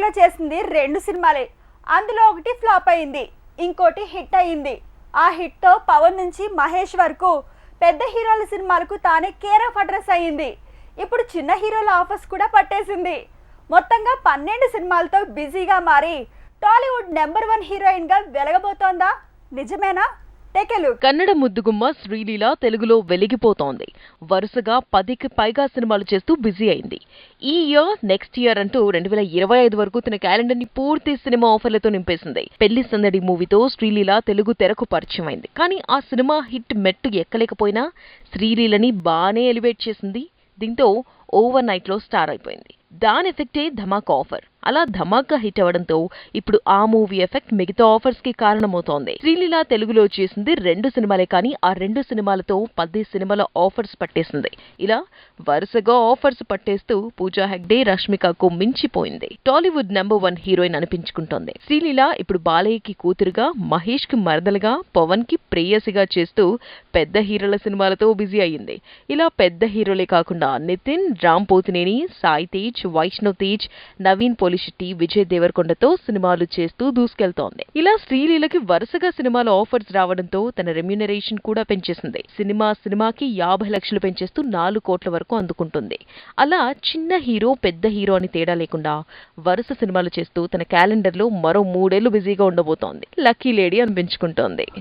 శ్రీలీల చేసింది 2 సినిమాలే. అందులో ఒకటి ఫ్లాప్ అయింది, ఇంకోటి హిట్ అయింది. ఆ హిట్తో పవన్ నుంచి మహేష్ వరకు పెద్ద హీరోల సినిమాలకు తానే కేర్ ఆఫ్ అడ్రస్ అయ్యింది. ఇప్పుడు చిన్న హీరోల ఆఫర్స్ కూడా పట్టేసింది. మొత్తంగా 12 సినిమాలతో బిజీగా మారి టాలీవుడ్ నెంబర్ 1 హీరోయిన్ గా వెలగబోతోందా? నిజమేనా? కన్నడ ముద్దుగుమ్మ శ్రీలీల తెలుగులో వెలిగిపోతోంది. వరుసగా 10కి పైగా సినిమాలు చేస్తూ బిజీ అయింది. ఈ ఇయర్, నెక్స్ట్ ఇయర్ అంటూ 2025 వరకు తన క్యాలెండర్ ని పూర్తి సినిమా ఆఫర్లతో నింపేసింది. పెళ్లి సందడి మూవీతో శ్రీలీల తెలుగు తెరకు పరిచయం అయింది. కానీ ఆ సినిమా హిట్ మెట్టు ఎక్కలేకపోయినా శ్రీలీలని బానే ఎలివేట్ చేసింది. దీంతో ఓవర్ నైట్ లో స్టార్ అయిపోయింది. దాని ఎఫెక్టే ధమాకా ఆఫర్. అలా ధమాకా హిట్ అవడంతో ఇప్పుడు ఆ మూవీ ఎఫెక్ట్ మిగతా ఆఫర్స్ కి కారణమవుతోంది. శ్రీలీల తెలుగులో చేసింది 2 సినిమాలే, కానీ ఆ 2 సినిమాలతో 10 సినిమాల ఆఫర్స్ పట్టేసింది. ఇలా వరుసగా ఆఫర్స్ పట్టేస్తూ పూజా హెగ్డే, రష్మికకు మించిపోయింది. టాలీవుడ్ నెంబర్ 1 హీరోయిన్ అనిపించుకుంటోంది. శ్రీలీల ఇప్పుడు బాలయ్యకి కూతురుగా, మహేష్ కి మరదలుగా, పవన్ కి ప్రేయసిగా చేస్తూ పెద్ద హీరోల సినిమాలతో బిజీ అయ్యింది. ఇలా పెద్ద హీరోలే కాకుండా నితిన్, రామ్ పోతినేని, సాయి తేజ్, వైష్ణవ్ తేజ్, నవీన్ పోలిశెట్టి, విజయ్ దేవరకొండతో సినిమాలు చేస్తూ దూసుకెళ్తోంది. ఇలా శ్రీలీలకి వరుసగా సినిమాల ఆఫర్స్ రావడంతో తన రెమ్యూనరేషన్ కూడా పెంచేసింది. సినిమాకి 50 లక్షలు పెంచేస్తూ 4 కోట్ల వరకు అందుకుంటుంది. అలా చిన్న హీరో, పెద్ద హీరో అని తేడా లేకుండా వరుస సినిమాలు చేస్తూ తన క్యాలెండర్ లో మరో 3 ఏళ్లు బిజీగా ఉండబోతోంది. Lucky lady అనిపించుకుంటోంది.